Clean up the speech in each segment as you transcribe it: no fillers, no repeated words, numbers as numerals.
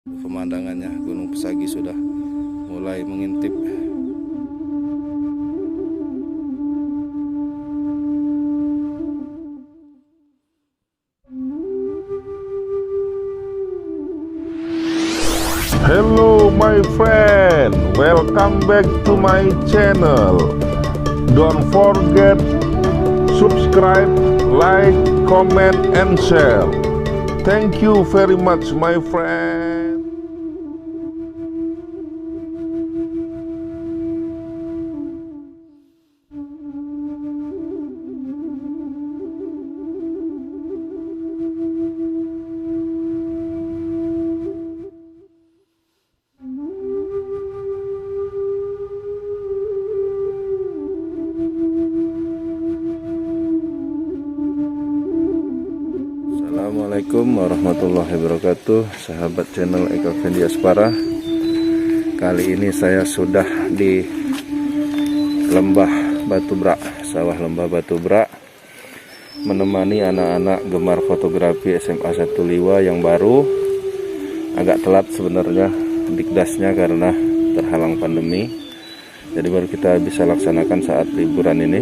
Pemandangannya Gunung Pesagi sudah mulai mengintip. Hello my friend, welcome back to my channel. Don't forget subscribe, like, comment and share. Thank you very much my friend. Assalamualaikum warahmatullahi wabarakatuh, sahabat channel Eka Fendi Aspara. Kali ini saya sudah di Lembah Batu Brak, sawah Lembah Batu Brak, menemani anak-anak gemar fotografi SMA 1 Liwa yang baru. Agak telat sebenarnya dikdasnya karena terhalang pandemi, jadi baru kita bisa laksanakan saat liburan ini.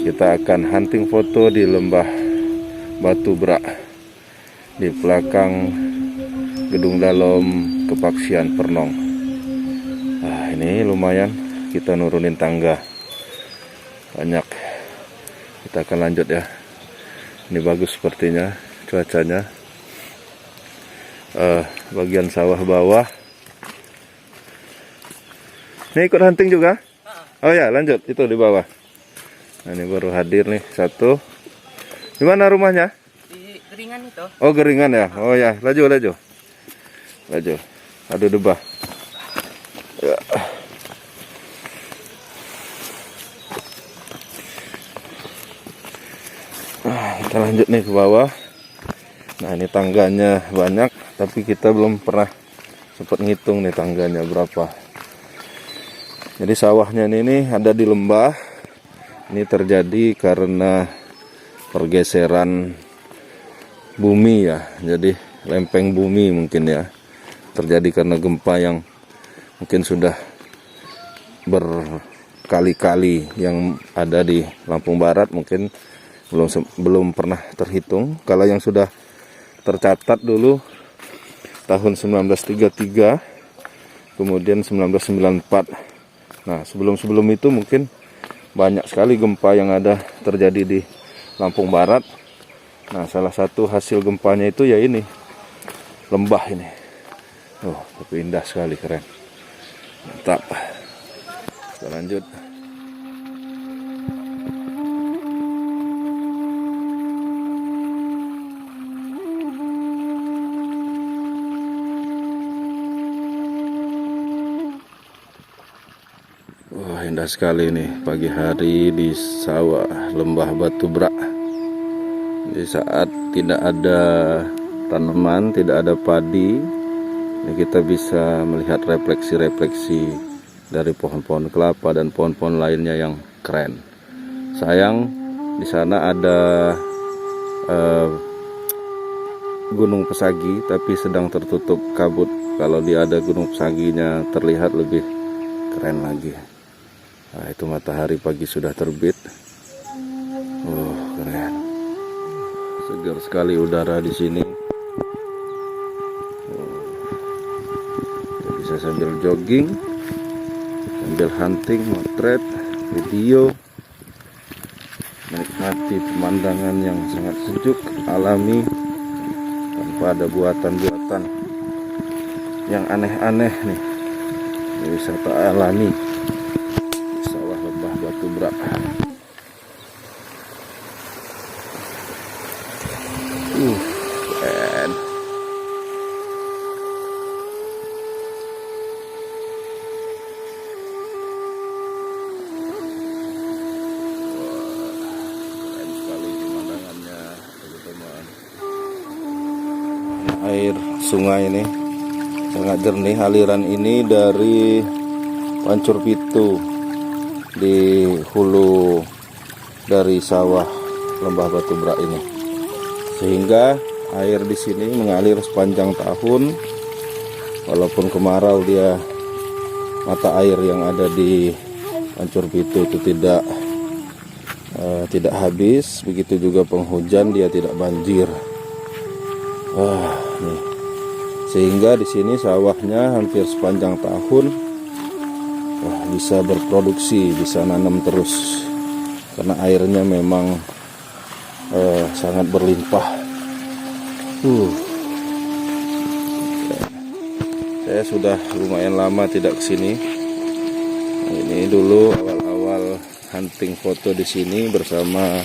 Kita akan hunting foto di Lembah Batu Brak, di belakang Gedung Dalom Kepaksian Pernong. Nah, ini lumayan, kita nurunin tangga banyak. Kita akan lanjut ya. Ini bagus sepertinya cuacanya. Bagian sawah bawah. Ini ikut hunting juga? Oh ya, lanjut itu di bawah. Nah, ini baru hadir nih satu. Di mana rumahnya? Di Geringan itu. Oh, Geringan ya. Oh ya, laju. Aduh debah. Ya. Kita lanjut nih ke bawah. Nah, ini tangganya banyak, tapi kita belum pernah sempat ngitung nih tangganya berapa. Jadi sawahnya ini ada di lembah. Ini terjadi karena pergeseran bumi ya, jadi lempeng bumi mungkin ya, terjadi karena gempa yang mungkin sudah berkali-kali yang ada di Lampung Barat, mungkin belum pernah terhitung. Kalau yang sudah tercatat dulu tahun 1933, kemudian 1994. Nah, sebelum itu mungkin banyak sekali gempa yang ada terjadi di Lampung Barat. Nah, salah satu hasil gempanya itu ya ini lembah ini. Oh, tapi indah sekali, keren, mantap. Kita lanjut. Wah, indah sekali nih pagi hari di sawah Lembah Batu Brak. Di saat tidak ada tanaman, tidak ada padi, ini kita bisa melihat refleksi-refleksi dari pohon-pohon kelapa dan pohon-pohon lainnya yang keren. Sayang di sana ada Gunung Pesagi, tapi sedang tertutup kabut. Kalau dia ada Gunung Pesaginya terlihat lebih keren lagi. Nah, itu matahari pagi sudah terbit. Oh, keren. Segar sekali udara di sini. Oh, kita bisa sambil jogging, sambil hunting, motret, video, menikmati pemandangan yang sangat sejuk, alami, tanpa ada buatan-buatan yang aneh-aneh nih. Ini wisata alami sawah Lembah Batu Brak. Keren. Keren sekali pemandangannya, teman-teman. Air sungai ini sangat jernih. Aliran ini dari Pancur Pitu, di hulu dari sawah Lembah Batu Brak ini, sehingga air di sini mengalir sepanjang tahun Walaupun kemarau, dia mata air yang ada di Pancur Pitu itu tidak habis. Begitu juga penghujan, dia tidak banjir. Nih. Sehingga di sini sawahnya hampir sepanjang tahun bisa berproduksi, bisa nanam terus, karena airnya memang sangat berlimpah. Saya sudah lumayan lama tidak kesini. Ini dulu awal-awal hunting foto di sini bersama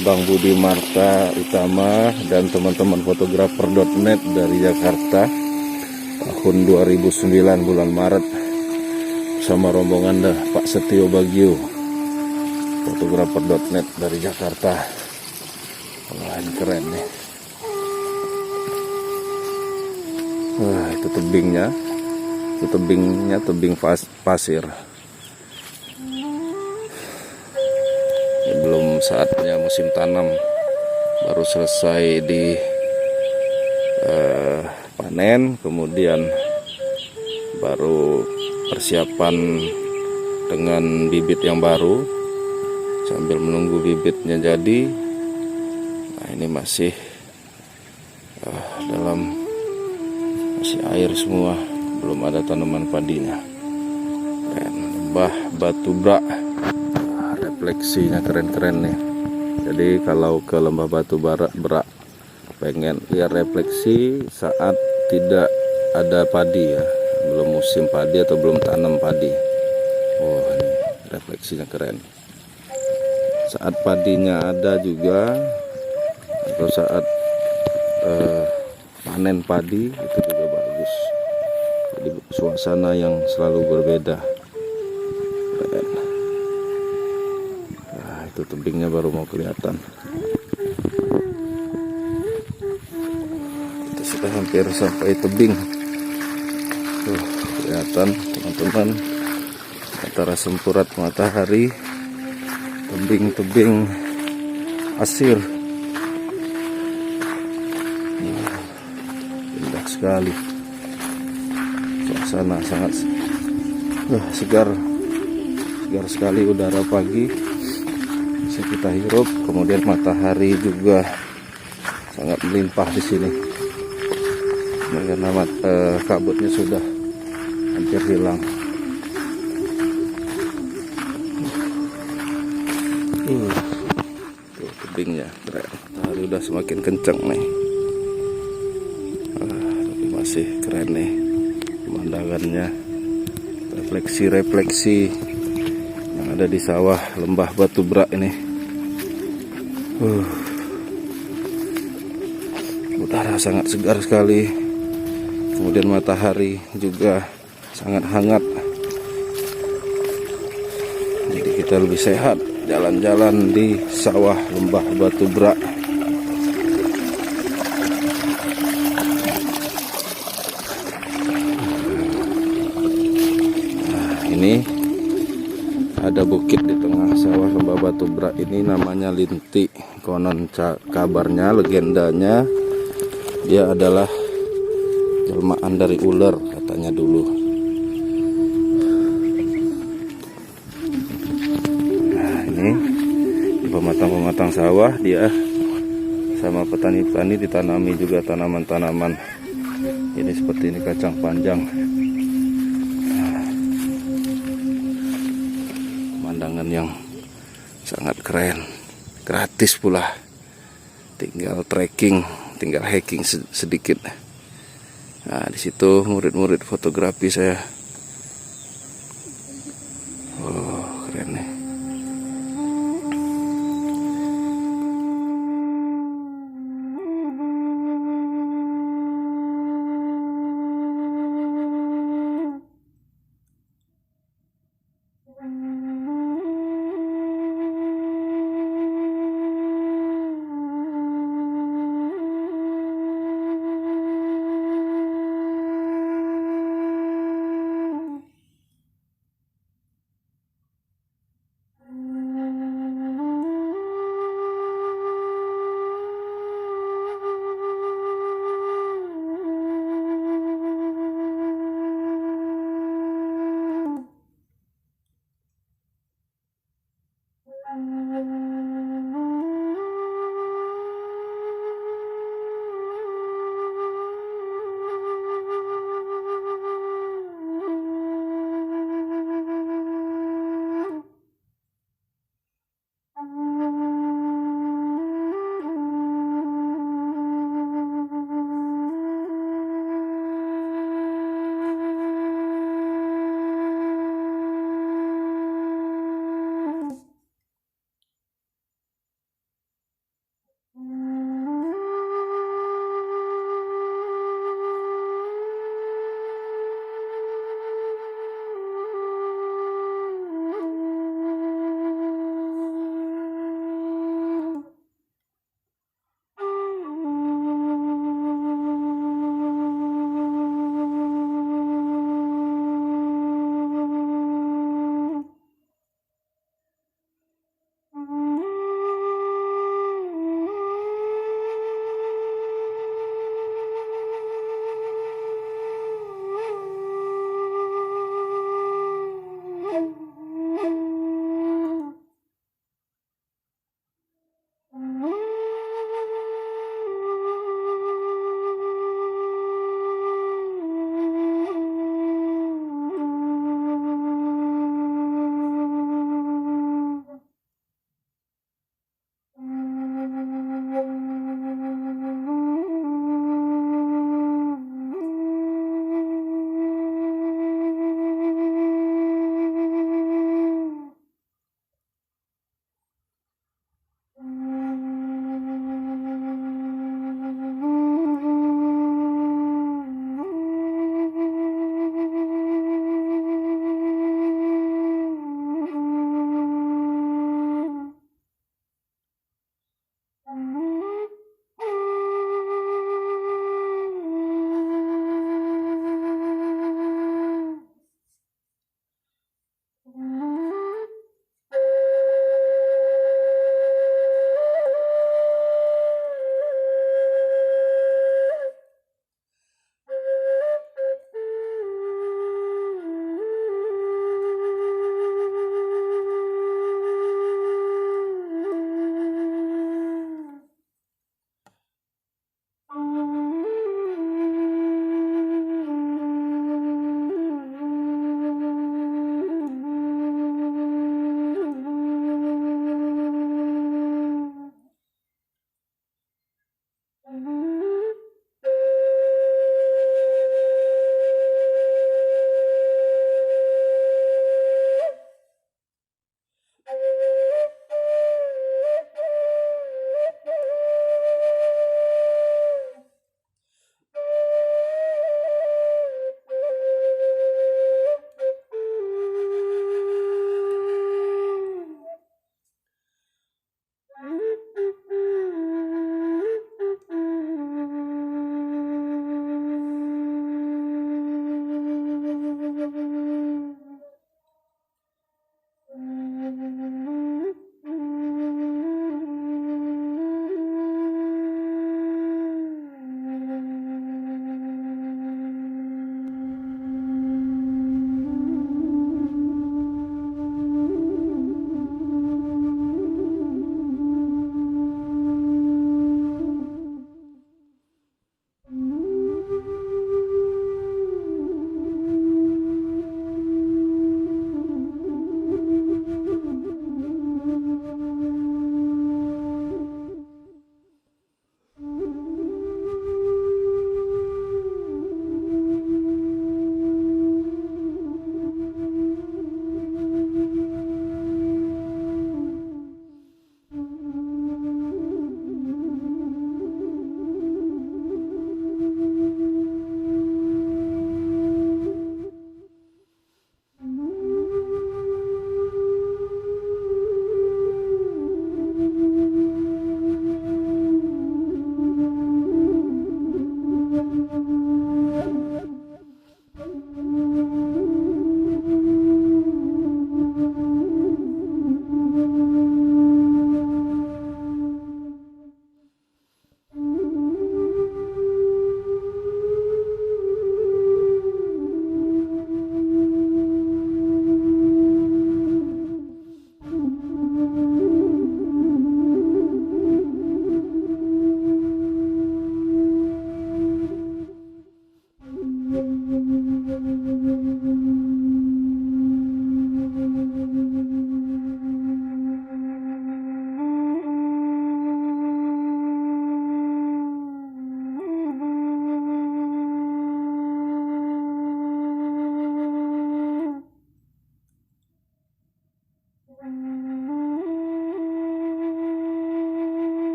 Bang Budi Marta Utama dan teman-teman fotografer.net dari Jakarta tahun 2009 bulan Maret, sama rombongan Pak Setio Bagio, fotografer.net dari Jakarta. Wah, ini keren nih. Wah, itu tebingnya. Itu tebing pasir. Ini belum saatnya musim tanam, baru selesai di panen, kemudian baru persiapan dengan bibit yang baru, sambil menunggu bibitnya jadi. Nah, ini masih masih air semua, belum ada tanaman padinya. Dan lembah Batu Brak, refleksinya keren-keren nih. Jadi kalau ke lembah Batu Brak pengen lihat refleksi saat tidak ada padi ya, belum musim padi atau belum tanam padi. Oh, ini refleksinya keren. Saat padinya ada juga, atau saat panen padi itu juga bagus. Jadi suasana yang selalu berbeda. Keren. Nah, itu tebingnya baru mau kelihatan. Kita sudah hampir sampai tebing. Kelihatan teman-teman, antara sempurat matahari, tebing-tebing pasir. Indah sekali. Suasana sangat segar sekali. Udara pagi bisa kita hirup, kemudian matahari juga sangat melimpah di sini. Karena kabutnya sudah hampir hilang. Tuh tebingnya keren. Matahari udah semakin kencang nih. Tapi masih keren nih pemandangannya. Refleksi yang ada di sawah lembah Batu Brak ini. Udara sangat segar sekali. Kemudian matahari juga sangat hangat. Jadi kita lebih sehat jalan-jalan di sawah lembah Batu Brak. Nah, ini ada bukit di tengah sawah lembah Batu Brak ini, namanya Linti. Konon kabarnya, legendanya, dia adalah jelmaan dari ular katanya dulu. Nah, ini di pematang sawah, dia sama petani-petani ditanami juga tanaman-tanaman. Ini seperti ini kacang panjang. Pemandangan yang sangat keren, gratis pula. Tinggal trekking, tinggal hiking sedikit. Nah, di situ murid-murid fotografi saya. Oh, keren nih.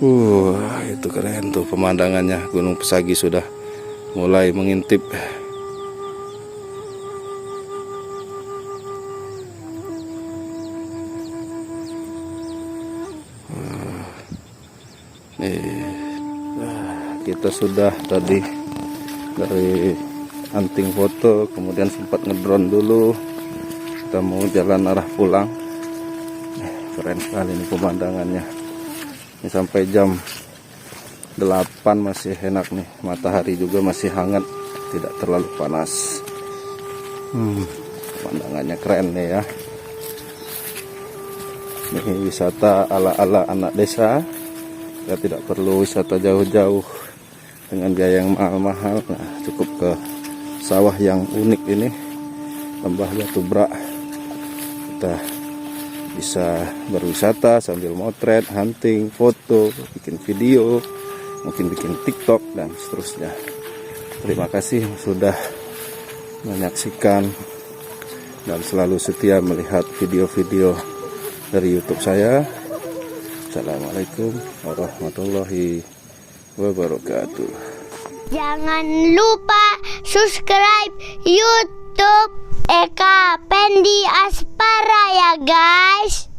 Itu keren tuh pemandangannya. Gunung Pesagi sudah mulai mengintip. Kita sudah tadi dari hunting foto, kemudian sempat ngedrone dulu. Kita mau jalan arah pulang. Keren sekali ini pemandangannya. Ini sampai jam 8 masih enak nih. Matahari juga masih hangat, tidak terlalu panas. Pemandangannya keren nih ya. Ini wisata ala-ala anak desa. Kita tidak perlu wisata jauh-jauh dengan biaya yang mahal-mahal. Nah, cukup ke sawah yang unik ini, Lembah Batu Brak. Kita bisa berwisata sambil motret, hunting, foto, bikin video, mungkin bikin TikTok dan seterusnya. Terima kasih sudah menyaksikan dan selalu setia melihat video-video dari YouTube saya. Assalamualaikum warahmatullahi wabarakatuh. Jangan lupa subscribe YouTube Eka Fendi Aspara ya guys.